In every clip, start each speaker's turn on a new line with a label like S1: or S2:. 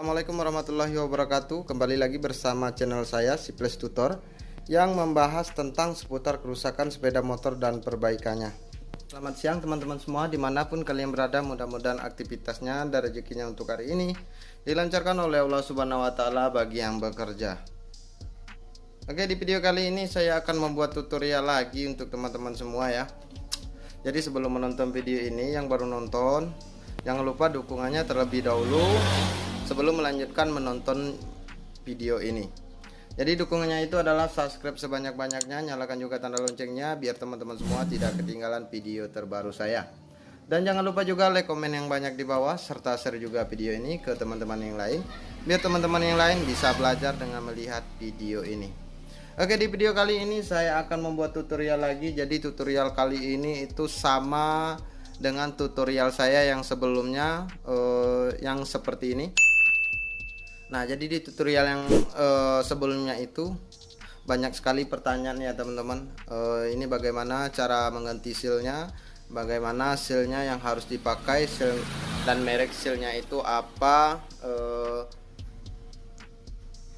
S1: Assalamualaikum warahmatullahi wabarakatuh. Kembali lagi bersama channel saya Siples Tutor yang membahas tentang seputar kerusakan sepeda motor dan perbaikannya. Selamat siang teman-teman semua, dimanapun kalian berada. Mudah-mudahan aktivitasnya dan rezekinya untuk hari ini dilancarkan oleh Allah Subhanahu wa Ta'ala bagi yang bekerja. Oke, di video kali ini saya akan membuat tutorial lagi untuk teman-teman semua ya. Jadi sebelum menonton video ini, yang baru nonton jangan lupa dukungannya terlebih dahulu sebelum melanjutkan menonton video ini. Jadi dukungannya itu adalah subscribe sebanyak-banyaknya, nyalakan juga tanda loncengnya biar teman-teman semua tidak ketinggalan video terbaru saya. Dan jangan lupa juga like, komen yang banyak di bawah, serta share juga video ini ke teman-teman yang lain biar teman-teman yang lain bisa belajar dengan melihat video ini. Oke, di video kali ini saya akan membuat tutorial lagi. Jadi tutorial kali ini itu sama dengan tutorial saya yang sebelumnya, yang seperti ini. Nah, jadi di tutorial yang sebelumnya itu banyak sekali pertanyaan ya teman-teman. Ini bagaimana cara mengganti sealnya, bagaimana sealnya yang harus dipakai, seal dan merek sealnya itu apa,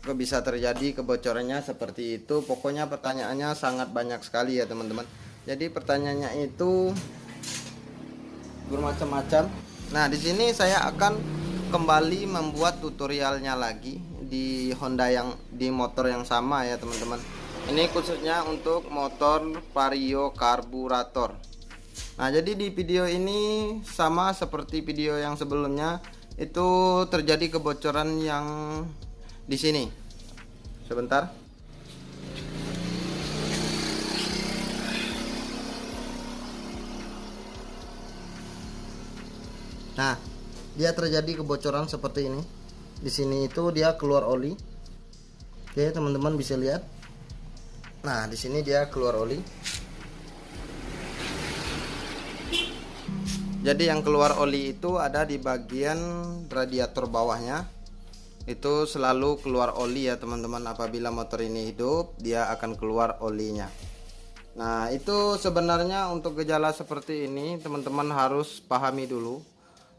S1: kok bisa terjadi kebocorannya seperti itu. Pokoknya pertanyaannya sangat banyak sekali ya teman-teman. Jadi pertanyaannya itu bermacam-macam. Nah, di sini saya akan kembali membuat tutorialnya lagi di Honda yang di motor yang sama ya teman-teman. Ini khususnya untuk motor Vario karburator. Nah, jadi di video ini sama seperti video yang sebelumnya, itu terjadi kebocoran yang di sini. Sebentar. Nah, dia terjadi kebocoran seperti ini. Di sini itu dia keluar oli. Oke, teman-teman bisa lihat. Nah, di sini dia keluar oli. Jadi yang keluar oli itu ada di bagian radiator bawahnya. Itu selalu keluar oli ya teman-teman. Apabila motor ini hidup, dia akan keluar olinya. Nah, itu sebenarnya untuk gejala seperti ini teman-teman harus pahami dulu.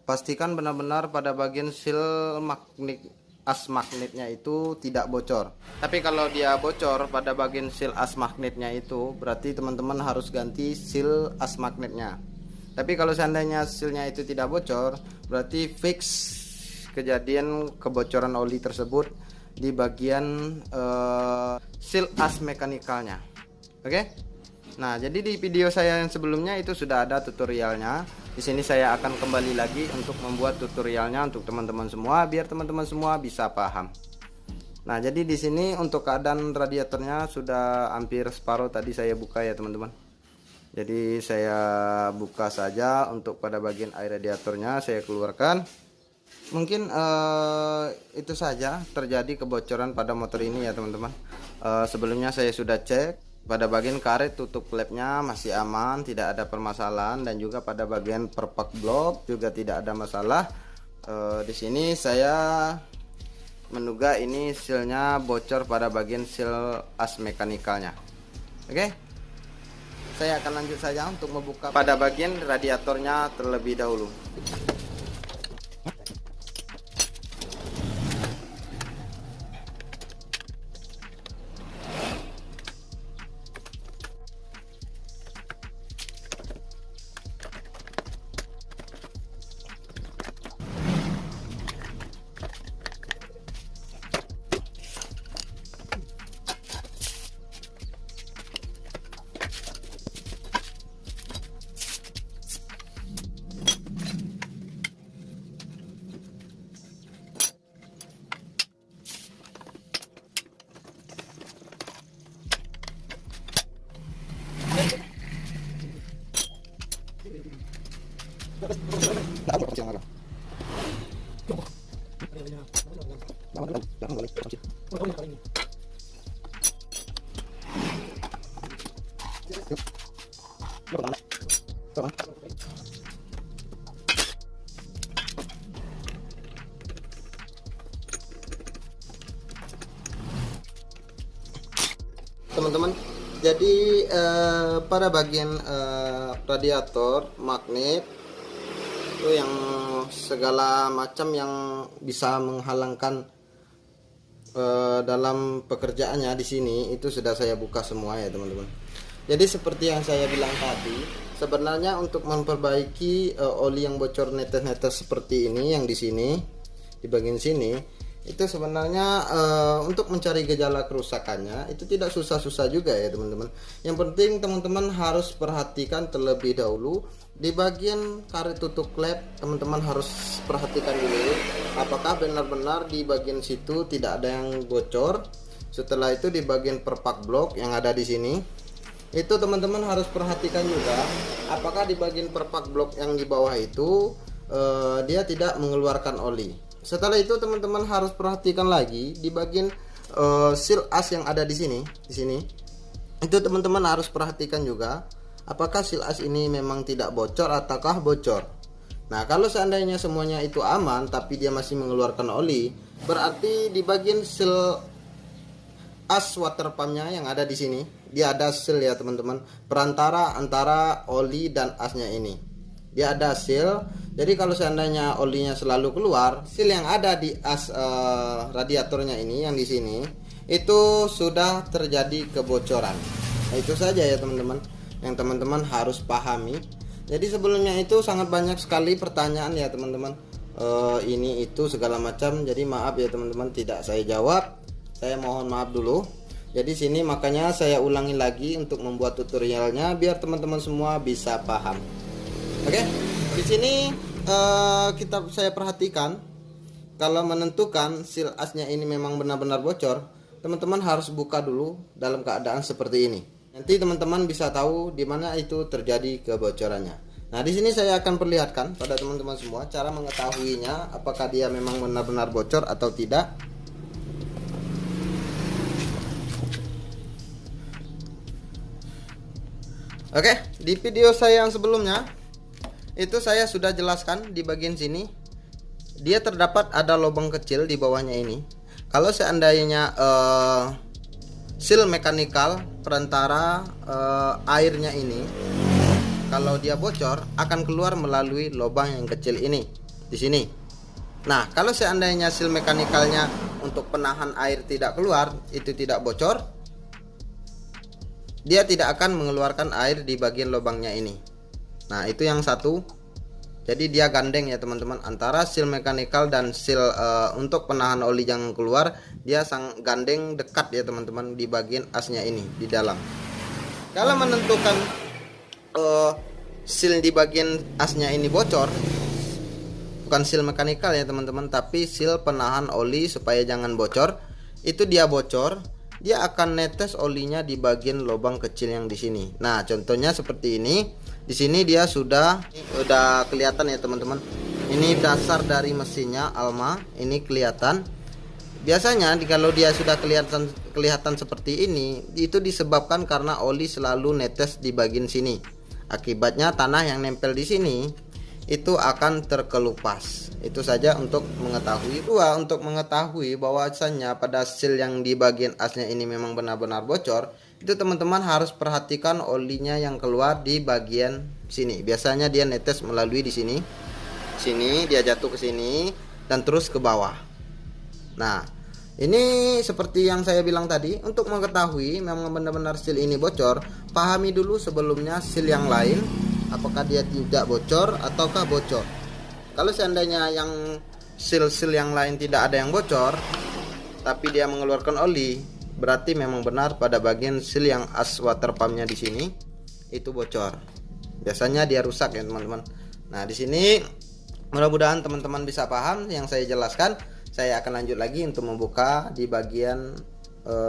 S1: Pastikan benar-benar pada bagian seal magnet, as magnetnya itu tidak bocor. Tapi kalau dia bocor pada bagian seal as magnetnya itu, berarti teman-teman harus ganti seal as magnetnya. Tapi kalau seandainya sealnya itu tidak bocor, berarti fix kejadian kebocoran oli tersebut di bagian seal as mekanikalnya. Oke? Nah, jadi di video saya yang sebelumnya itu sudah ada tutorialnya. Di sini saya akan kembali lagi untuk membuat tutorialnya untuk teman-teman semua biar teman-teman semua bisa paham. Nah, jadi di sini untuk keadaan radiatornya sudah hampir separuh tadi saya buka ya teman-teman. Jadi saya buka saja untuk pada bagian air radiatornya saya keluarkan. Mungkin itu saja terjadi kebocoran pada motor ini ya teman-teman. Sebelumnya saya sudah cek. Pada bagian karet tutup klepnya masih aman, tidak ada permasalahan, dan juga pada bagian perpak blok juga tidak ada masalah. Di sini saya menduga ini sealnya bocor pada bagian seal as mekanikalnya. Oke, saya akan lanjut saja untuk membuka pada bagian radiatornya terlebih dahulu. Teman-teman, jadi pada bagian radiator magnet itu yang segala macam yang bisa menghalangkan dalam pekerjaannya di sini itu sudah saya buka semua ya teman-teman. Jadi seperti yang saya bilang tadi, sebenarnya untuk memperbaiki oli yang bocor netes-netes seperti ini yang di sini, di bagian sini, itu sebenarnya untuk mencari gejala kerusakannya itu tidak susah-susah juga ya teman-teman. Yang penting teman-teman harus perhatikan terlebih dahulu di bagian karet tutup klep. Teman-teman harus perhatikan dulu apakah benar-benar di bagian situ tidak ada yang bocor. Setelah itu di bagian perpak blok yang ada di sini, itu teman-teman harus perhatikan juga apakah di bagian perpak blok yang di bawah itu dia tidak mengeluarkan oli. Setelah itu teman-teman harus perhatikan lagi di bagian seal as yang ada di sini, itu teman-teman harus perhatikan juga apakah seal as ini memang tidak bocor ataukah bocor. Nah, kalau seandainya semuanya itu aman tapi dia masih mengeluarkan oli, berarti di bagian seal as water pumpnya yang ada di sini, dia ada seal ya teman-teman, perantara antara oli dan asnya ini. Dia ada seal. Jadi kalau seandainya olinya selalu keluar, seal yang ada di as radiatornya ini yang di sini itu sudah terjadi kebocoran. Nah, itu saja ya teman-teman yang teman-teman harus pahami. Jadi sebelumnya itu sangat banyak sekali pertanyaan ya teman-teman, ini itu segala macam. Jadi maaf ya teman-teman tidak saya jawab. Saya mohon maaf dulu. Jadi sini makanya saya ulangi lagi untuk membuat tutorialnya biar teman-teman semua bisa paham. Oke, di sini saya perhatikan kalau menentukan seal asnya ini memang benar-benar bocor, teman-teman harus buka dulu dalam keadaan seperti ini. Nanti teman-teman bisa tahu di mana itu terjadi kebocorannya. Nah, di sini saya akan perlihatkan pada teman-teman semua cara mengetahuinya apakah dia memang benar-benar bocor atau tidak. Oke, di video saya yang sebelumnya itu saya sudah jelaskan di bagian sini dia terdapat ada lubang kecil di bawahnya ini. Kalau seandainya seal mekanikal perantara airnya ini kalau dia bocor akan keluar melalui lubang yang kecil ini di sini. Nah, kalau seandainya seal mekanikalnya untuk penahan air tidak keluar, itu tidak bocor, dia tidak akan mengeluarkan air di bagian lubangnya ini. Nah, itu yang satu. Jadi dia gandeng ya teman-teman antara seal mekanikal dan seal untuk penahan oli yang keluar, dia sang gandeng dekat ya teman-teman di bagian asnya ini di dalam. Kalau menentukan seal di bagian asnya ini bocor, bukan seal mekanikal ya teman-teman, tapi seal penahan oli supaya jangan bocor, itu dia bocor, dia akan netes olinya di bagian lubang kecil yang di sini. Nah, contohnya seperti ini. Di sini dia sudah kelihatan ya teman-teman. Ini dasar dari mesinnya Alma, ini kelihatan. Biasanya kalau dia sudah kelihatan seperti ini, itu disebabkan karena oli selalu netes di bagian sini. Akibatnya tanah yang nempel di sini itu akan terkelupas. Itu saja untuk mengetahui. Untuk mengetahui bahwasannya pada seal yang di bagian asnya ini memang benar-benar bocor, itu teman-teman harus perhatikan olinya yang keluar di bagian sini. Biasanya dia netes melalui di sini. Sini dia jatuh ke sini dan terus ke bawah. Nah, ini seperti yang saya bilang tadi, untuk mengetahui memang benar-benar seal ini bocor, pahami dulu sebelumnya seal yang lain apakah dia tidak bocor ataukah bocor. Kalau seandainya yang seal-seal yang lain tidak ada yang bocor tapi dia mengeluarkan oli, berarti memang benar pada bagian seal yang as water pumpnya di sini itu bocor. Biasanya dia rusak ya teman-teman. Nah, di sini mudah-mudahan teman-teman bisa paham yang saya jelaskan. Saya akan lanjut lagi untuk membuka di bagian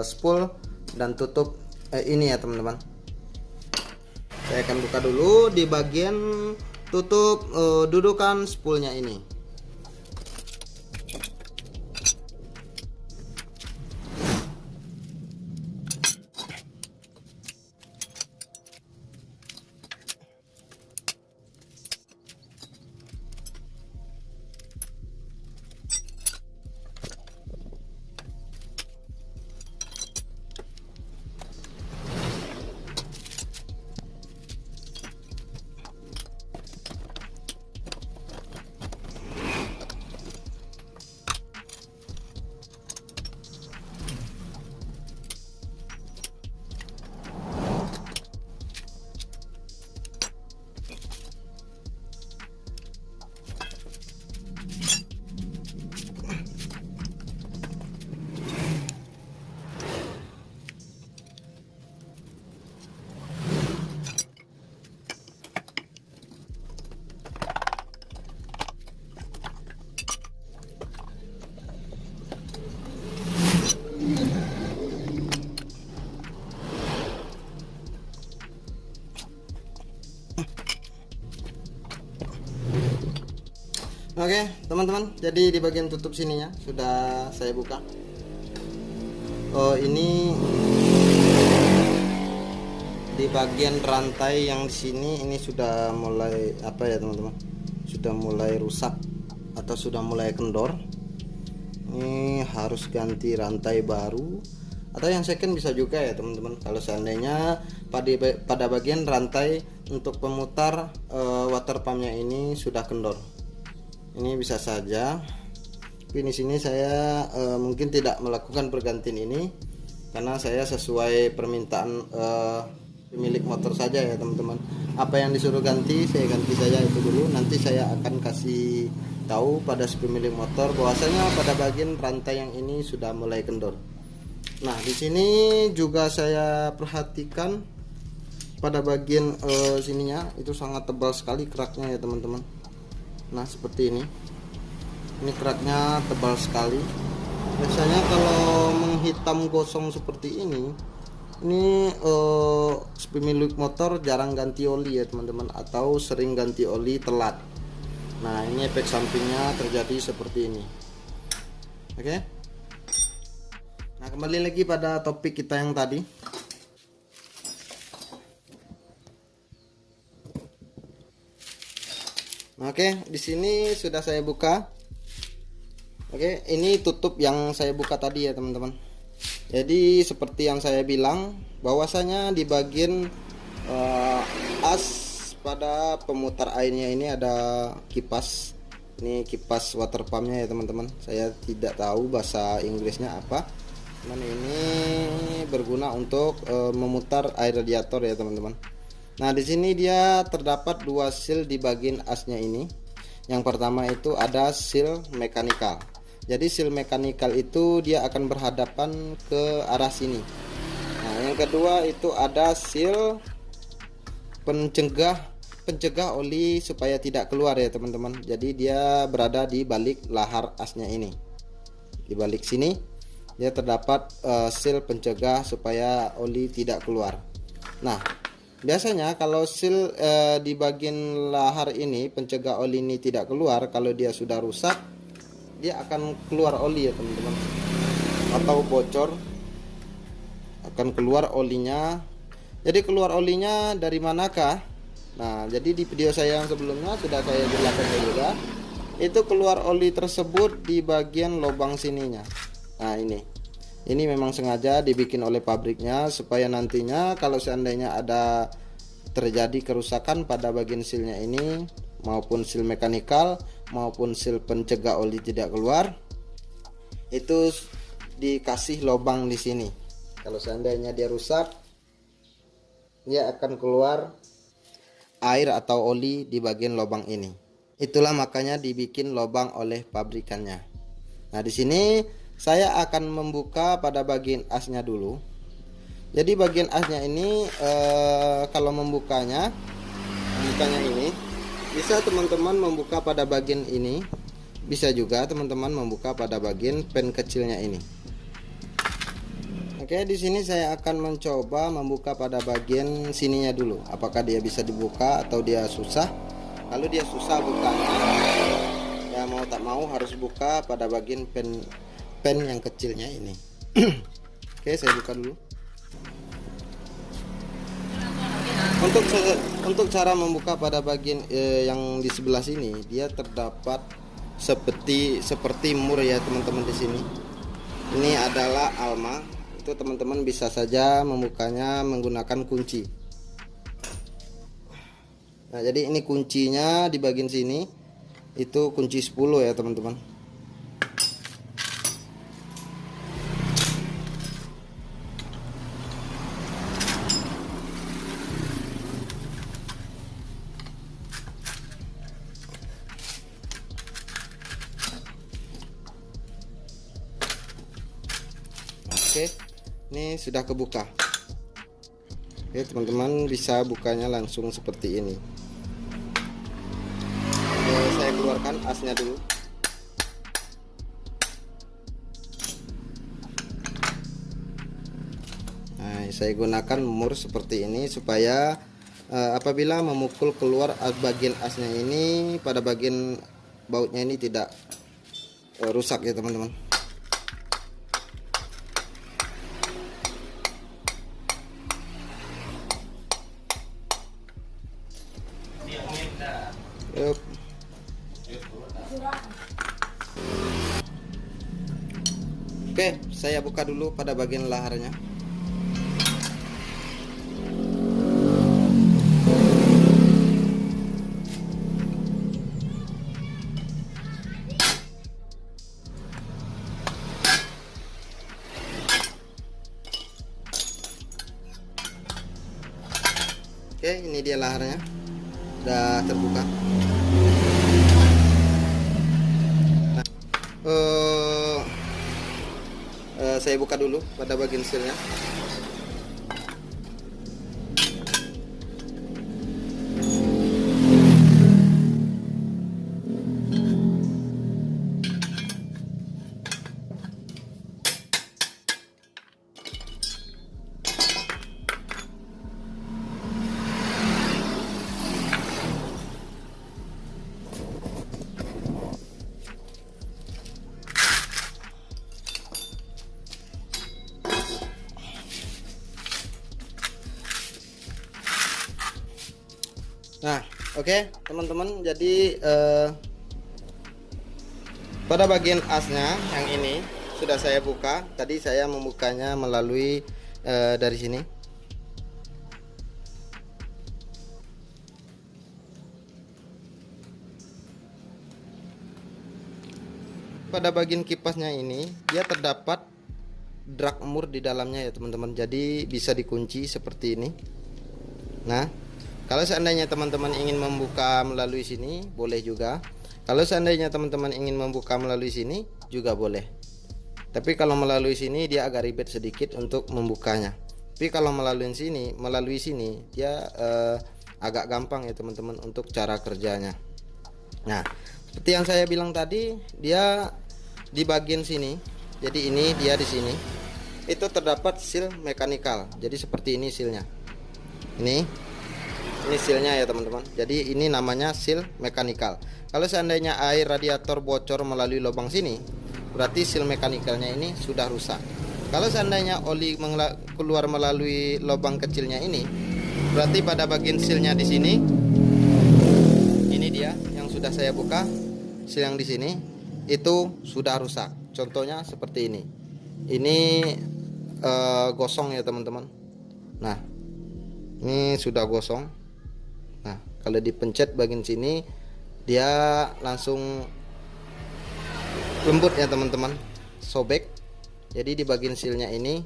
S1: spool dan tutup ini ya teman-teman. Saya akan buka dulu di bagian tutup dudukan spoolnya ini. Oke teman-teman, jadi di bagian tutup sininya sudah saya buka. Oh, ini di bagian rantai yang di sini ini sudah mulai apa ya teman-teman, sudah mulai rusak atau sudah mulai kendor. Ini harus ganti rantai baru, atau yang second bisa juga ya teman-teman. Kalau seandainya pada bagian rantai untuk pemutar water pumpnya ini sudah kendor, ini bisa saja. Tapi di sini saya mungkin tidak melakukan pergantian ini karena saya sesuai permintaan pemilik motor saja ya teman-teman. Apa yang disuruh ganti saya ganti saja itu dulu. Nanti saya akan kasih tahu pada si pemilik motor bahwasanya pada bagian rantai yang ini sudah mulai kendor. Nah di sini juga saya perhatikan pada bagian sininya itu sangat tebal sekali keraknya ya teman-teman. Nah seperti ini keraknya tebal sekali. Biasanya kalau menghitam gosong seperti ini pemilik motor jarang ganti oli ya teman-teman, atau sering ganti oli telat. Nah ini efek sampingnya terjadi seperti ini. Oke. Nah kembali lagi pada topik kita yang tadi. Oke, di sini sudah saya buka. Oke, ini tutup yang saya buka tadi ya teman-teman. Jadi seperti yang saya bilang bahwasanya di bagian as pada pemutar airnya ini ada kipas. Ini kipas water pumpnya ya teman-teman. Saya tidak tahu bahasa Inggrisnya apa. Cuman ini berguna untuk memutar air radiator ya teman-teman. Nah di sini dia terdapat dua seal di bagian asnya ini. Yang pertama itu ada seal mekanikal. Jadi seal mekanikal itu dia akan berhadapan ke arah sini. Nah yang kedua itu ada seal pencegah oli supaya tidak keluar ya teman-teman. Jadi dia berada di balik lahar asnya ini. Di balik sini dia terdapat seal pencegah supaya oli tidak keluar. Nah biasanya kalau seal di bagian lahar ini pencegah oli ini tidak keluar, kalau dia sudah rusak dia akan keluar oli ya teman-teman, atau bocor akan keluar olinya. Jadi keluar olinya dari manakah? Nah jadi di video saya yang sebelumnya sudah saya jelaskan juga, itu keluar oli tersebut di bagian lubang sininya. Nah ini memang sengaja dibikin oleh pabriknya supaya nantinya kalau seandainya ada terjadi kerusakan pada bagian sealnya ini, maupun seal mekanikal maupun seal pencegah oli tidak keluar, itu dikasih lubang di sini. Kalau seandainya dia rusak, dia akan keluar air atau oli di bagian lubang ini. Itulah makanya dibikin lubang oleh pabrikannya. Nah di sini saya akan membuka pada bagian asnya dulu. Jadi bagian asnya ini kalau membukanya ini bisa teman-teman membuka pada bagian ini, bisa juga teman-teman membuka pada bagian pen kecilnya ini. Oke, di sini saya akan mencoba membuka pada bagian sininya dulu. Apakah dia bisa dibuka atau dia susah? Kalau dia susah bukanya, ya mau tak mau harus buka pada bagian pen yang kecilnya ini. Oke, saya buka dulu. Untuk cara membuka pada bagian yang di sebelah sini, dia terdapat seperti mur ya teman-teman di sini. Ini adalah alma. Itu teman-teman bisa saja membukanya menggunakan kunci. Nah, jadi ini kuncinya di bagian sini. Itu kunci 10 ya teman-teman. Oke, ini sudah kebuka. Oke teman-teman, bisa bukanya langsung seperti ini. Oke, saya keluarkan asnya dulu. Nah, saya gunakan mur seperti ini supaya apabila memukul keluar bagian asnya ini pada bagian bautnya ini tidak rusak ya teman-teman. Yup. Oke, saya buka dulu pada bagian laharnya. Oke, ini dia laharnya, udah terbuka. Saya buka dulu pada bagian sealnya. Nah, oke, teman-teman, jadi pada bagian asnya yang ini sudah saya buka. Tadi saya membukanya melalui dari sini. Pada bagian kipasnya ini dia terdapat drag mur di dalamnya ya teman-teman. Jadi bisa dikunci seperti ini. Nah, kalau seandainya teman-teman ingin membuka melalui sini, boleh juga. Kalau seandainya teman-teman ingin membuka melalui sini, juga boleh. Tapi kalau melalui sini dia agak ribet sedikit untuk membukanya. Tapi kalau melalui sini dia agak gampang ya teman-teman untuk cara kerjanya. Nah, seperti yang saya bilang tadi, dia di bagian sini. Jadi ini dia di sini. Itu terdapat seal mekanikal. Jadi seperti ini sealnya. Ini sealnya ya teman-teman. Jadi ini namanya seal mekanikal. Kalau seandainya air radiator bocor melalui lubang sini, berarti seal mekanikalnya ini sudah rusak. Kalau seandainya oli keluar melalui lubang kecilnya ini, berarti pada bagian sealnya di sini, ini dia yang sudah saya buka, seal yang di sini itu sudah rusak. Contohnya seperti ini. Ini gosong ya teman-teman. Nah, ini sudah gosong. Nah, kalau dipencet bagian sini dia langsung lembut ya teman-teman, sobek. Jadi di bagian sealnya ini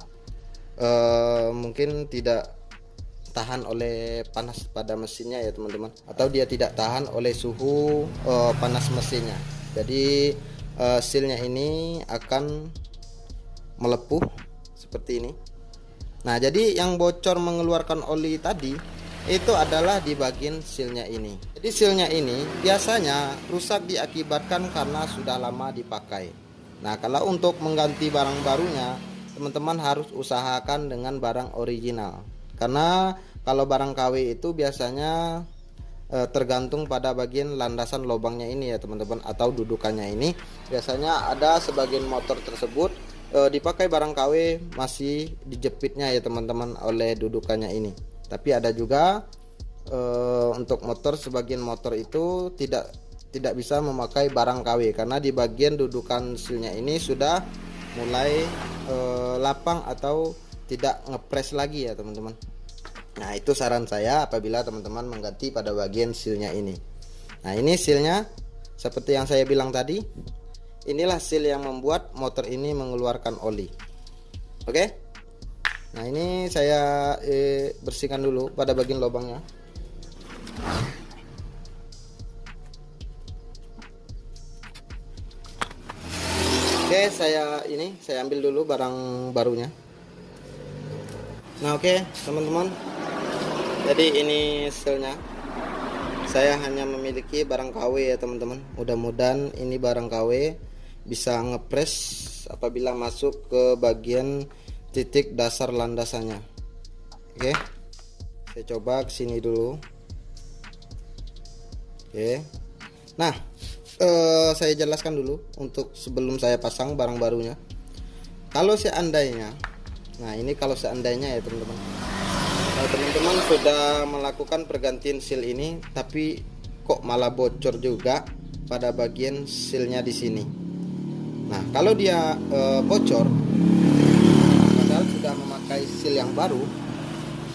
S1: mungkin tidak tahan oleh panas pada mesinnya ya teman-teman, atau dia tidak tahan oleh suhu panas mesinnya. Jadi sealnya ini akan melepuh seperti ini. Nah, jadi yang bocor mengeluarkan oli tadi itu adalah di bagian sealnya ini. Jadi sealnya ini biasanya rusak diakibatkan karena sudah lama dipakai. Nah, kalau untuk mengganti barang barunya, teman-teman harus usahakan dengan barang original. Karena kalau barang KW itu biasanya tergantung pada bagian landasan lubangnya ini ya teman-teman, atau dudukannya ini. Biasanya ada sebagian motor tersebut dipakai barang KW masih dijepitnya ya teman-teman oleh dudukannya ini. Tapi ada juga untuk motor, sebagian motor itu tidak bisa memakai barang KW karena di bagian dudukan sealnya ini sudah mulai lapang atau tidak ngepres lagi ya teman-teman. Nah, itu saran saya apabila teman-teman mengganti pada bagian sealnya ini. Nah, ini sealnya seperti yang saya bilang tadi. Inilah seal yang membuat motor ini mengeluarkan oli. Oke? Nah, ini saya bersihkan dulu pada bagian lubangnya. Oke, saya ambil dulu barang barunya. Nah, oke teman-teman. Jadi ini sealnya. Saya hanya memiliki barang KW ya teman-teman. Mudah-mudahan ini barang KW bisa ngepres apabila masuk ke bagian titik dasar landasannya. Oke, saya coba ke sini dulu. Oke, nah Saya jelaskan dulu untuk sebelum saya pasang barang barunya. Kalau seandainya, nah ini kalau seandainya ya teman-teman, kalau teman-teman sudah melakukan pergantian seal ini tapi kok malah bocor juga pada bagian sealnya di sini. Nah kalau dia bocor padahal sudah memakai seal yang baru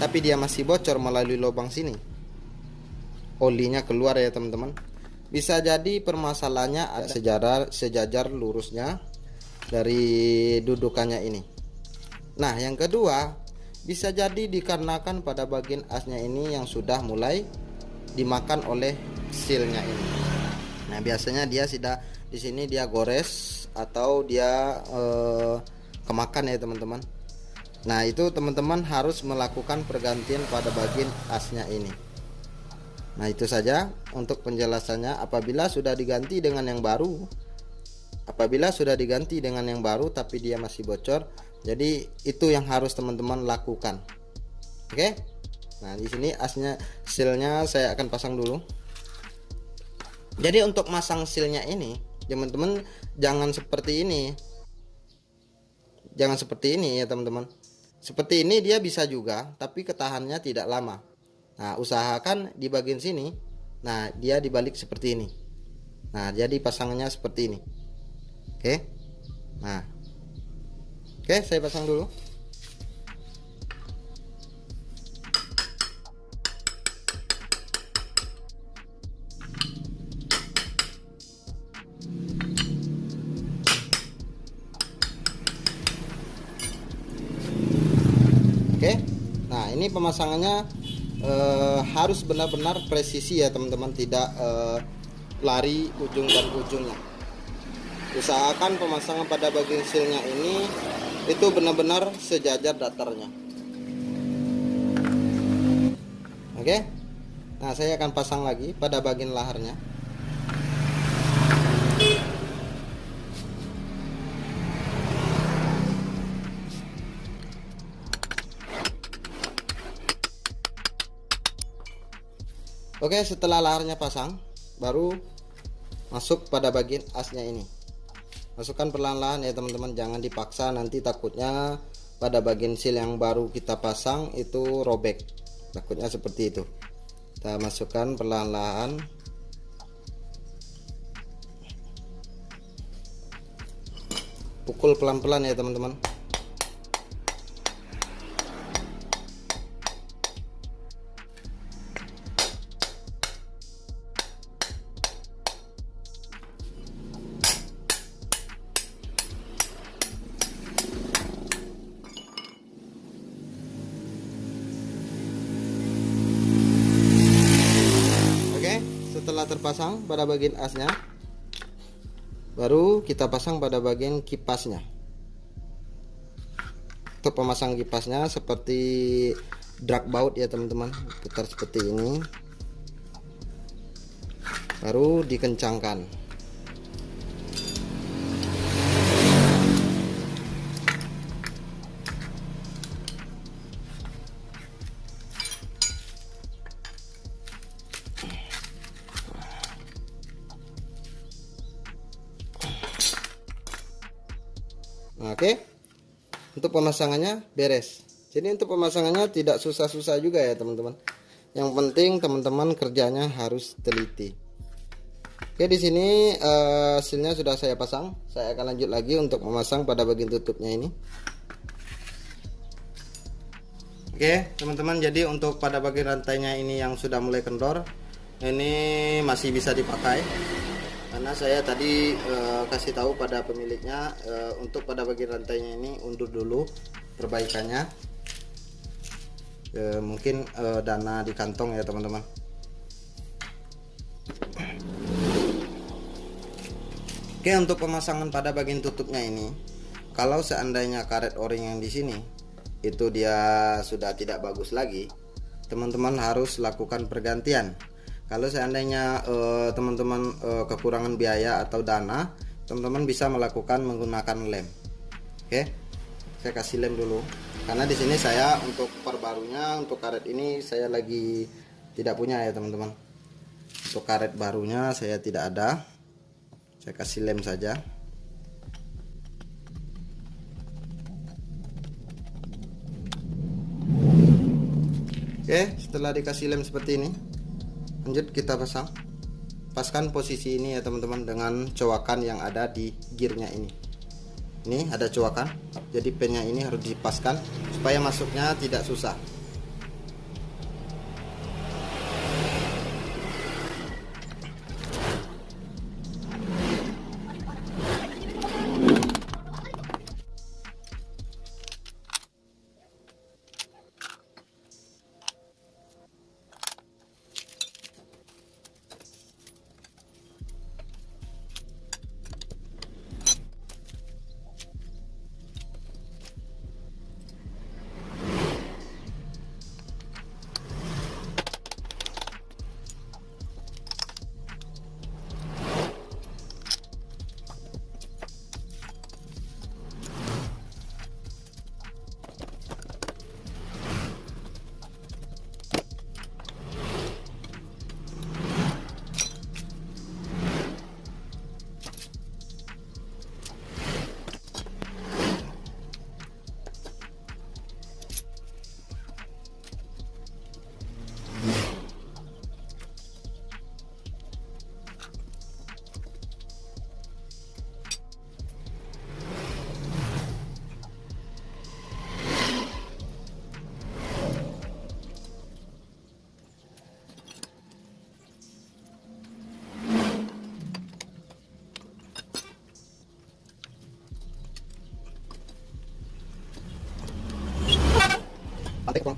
S1: tapi dia masih bocor melalui lubang sini, olinya keluar ya teman-teman, bisa jadi permasalahannya ada sejajar lurusnya dari dudukannya ini. Nah yang kedua, bisa jadi dikarenakan pada bagian asnya ini yang sudah mulai dimakan oleh sealnya ini. Nah biasanya dia sudah di sini dia gores atau dia kemakan ya teman-teman. Nah itu teman-teman harus melakukan pergantian pada bagian asnya ini. Nah itu saja untuk penjelasannya. Apabila sudah diganti dengan yang baru, tapi dia masih bocor, jadi itu yang harus teman-teman lakukan. Oke. Nah di sini asnya, sealnya saya akan pasang dulu. Jadi untuk masang sealnya ini teman-teman jangan seperti ini, ya teman-teman. Seperti ini dia bisa juga, tapi ketahannya tidak lama. Nah usahakan di bagian sini, nah dia dibalik seperti ini. Nah jadi pasangannya seperti ini. Oke. Nah oke, saya pasang dulu. Oke. Nah ini pemasangannya harus benar-benar presisi ya teman-teman, tidak lari ujung dan ujungnya. Usahakan pemasangan pada bagian sealnya ini itu benar-benar sejajar datarnya. Oke. Nah saya akan pasang lagi pada bagian laharnya. Oke, setelah laharnya pasang, baru masuk pada bagian asnya ini. Masukkan perlahan-lahan ya teman-teman, jangan dipaksa, nanti takutnya pada bagian seal yang baru kita pasang itu robek. Takutnya seperti itu. Kita masukkan perlahan-lahan. Pukul pelan-pelan ya teman-teman. Setelah terpasang pada bagian asnya, baru kita pasang pada bagian kipasnya. Untuk pemasang kipasnya seperti drag baut ya teman-teman, putar seperti ini, baru dikencangkan. Nah, oke. Untuk pemasangannya beres. Jadi untuk pemasangannya tidak susah-susah juga ya teman-teman. Yang penting teman-teman kerjanya harus teliti. Oke, di sini sealnya sudah saya pasang. Saya akan lanjut lagi untuk memasang pada bagian tutupnya ini. Oke teman-teman, jadi untuk pada bagian rantainya ini yang sudah mulai kendor, ini masih bisa dipakai. Karena saya tadi kasih tahu pada pemiliknya untuk pada bagian rantainya ini undur dulu perbaikannya. Mungkin dana di kantong ya teman-teman. Oke, untuk pemasangan pada bagian tutupnya ini, kalau seandainya karet o-ring yang di sini itu dia sudah tidak bagus lagi, teman-teman harus lakukan pergantian. Kalau seandainya teman-teman kekurangan biaya atau dana, teman-teman bisa melakukan menggunakan lem. Oke, saya kasih lem dulu. Karena di sini saya untuk perbarunya, untuk karet ini saya lagi tidak punya ya teman-teman. Untuk karet barunya saya tidak ada. Saya kasih lem saja. Oke, setelah dikasih lem seperti ini, lanjut kita paskan posisi ini ya teman-teman, dengan coakan yang ada di gearnya ini. Ini ada coakan, jadi pennya ini harus dipaskan supaya masuknya tidak susah. Pantai bro.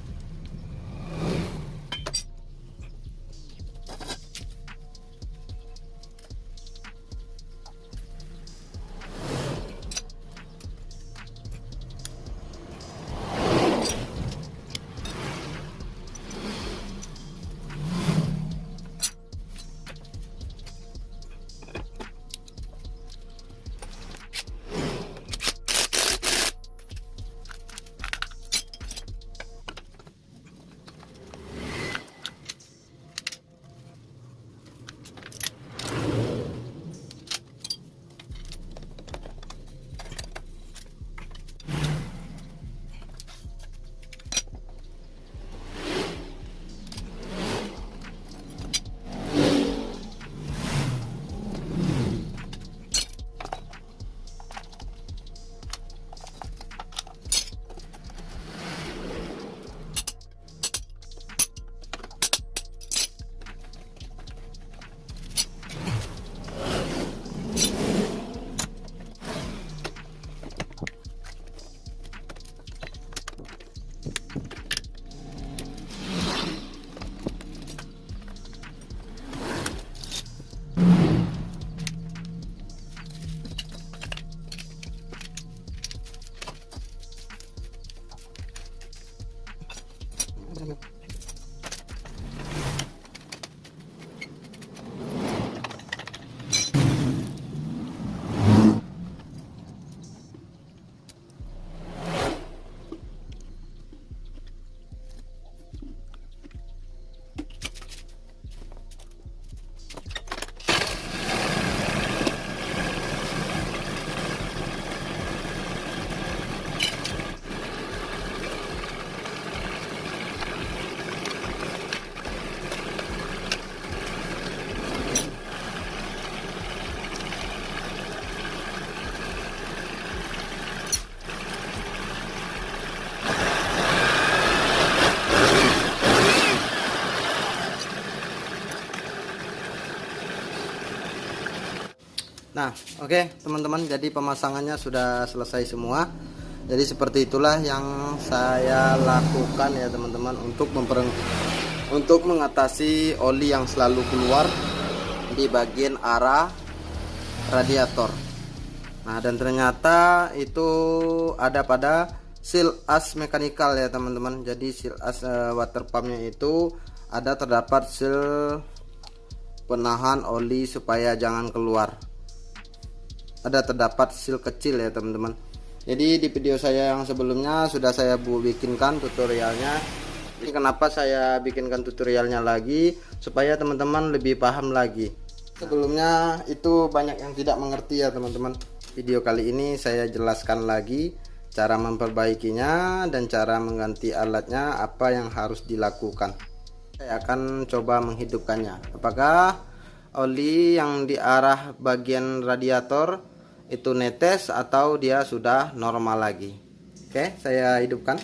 S1: Nah, oke teman-teman, jadi pemasangannya sudah selesai semua. Jadi seperti itulah yang saya lakukan ya teman-teman, untuk mengatasi oli yang selalu keluar di bagian arah radiator. Nah, dan ternyata itu ada pada seal as mekanikal ya teman-teman. Jadi seal as water pumpnya itu terdapat seal penahan oli supaya jangan keluar. Terdapat seal kecil ya teman-teman. Jadi di video saya yang sebelumnya sudah saya bikinkan tutorialnya. Ini kenapa saya bikinkan tutorialnya lagi, supaya teman-teman lebih paham lagi. Sebelumnya itu banyak yang tidak mengerti ya teman-teman. Video kali ini saya jelaskan lagi cara memperbaikinya dan cara mengganti alatnya, apa yang harus dilakukan. Saya akan coba menghidupkannya. Apakah oli yang di arah bagian radiator itu netes atau dia sudah normal lagi? Oke, saya hidupkan.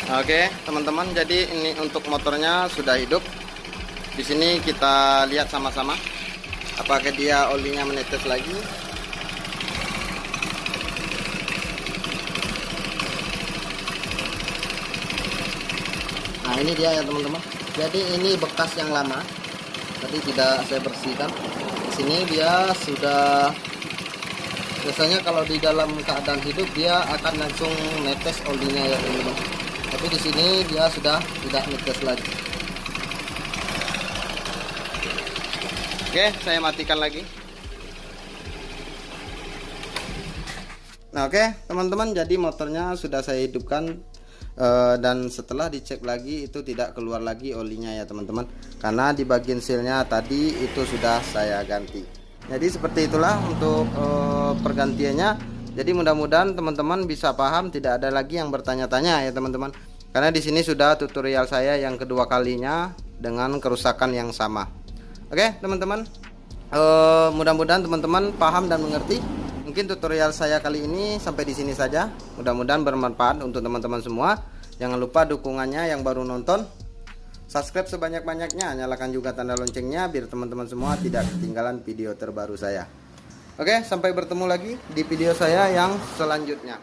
S1: Oke teman-teman, jadi ini untuk motornya sudah hidup. Di sini kita lihat sama-sama apakah dia olinya menetes lagi. Nah ini dia ya teman-teman. Jadi ini bekas yang lama, tadi tidak saya bersihkan. Di sini dia sudah, biasanya kalau di dalam keadaan hidup dia akan langsung netes olinya ya teman-teman. Tapi di sini dia sudah tidak netes lagi. Oke, saya matikan lagi. Nah, oke, teman-teman, jadi motornya sudah saya hidupkan dan setelah dicek lagi itu tidak keluar lagi olinya ya teman-teman. Karena di bagian sealnya tadi itu sudah saya ganti. Jadi seperti itulah untuk pergantiannya. Jadi mudah-mudahan teman-teman bisa paham, tidak ada lagi yang bertanya-tanya ya teman-teman. Karena di sini sudah tutorial saya yang kedua kalinya dengan kerusakan yang sama. Oke teman-teman, mudah-mudahan teman-teman paham dan mengerti. Mungkin tutorial saya kali ini sampai di sini saja. Mudah-mudahan bermanfaat untuk teman-teman semua. Jangan lupa dukungannya yang baru nonton, subscribe sebanyak-banyaknya, nyalakan juga tanda loncengnya biar teman-teman semua tidak ketinggalan video terbaru saya. Oke, sampai bertemu lagi di video saya yang selanjutnya.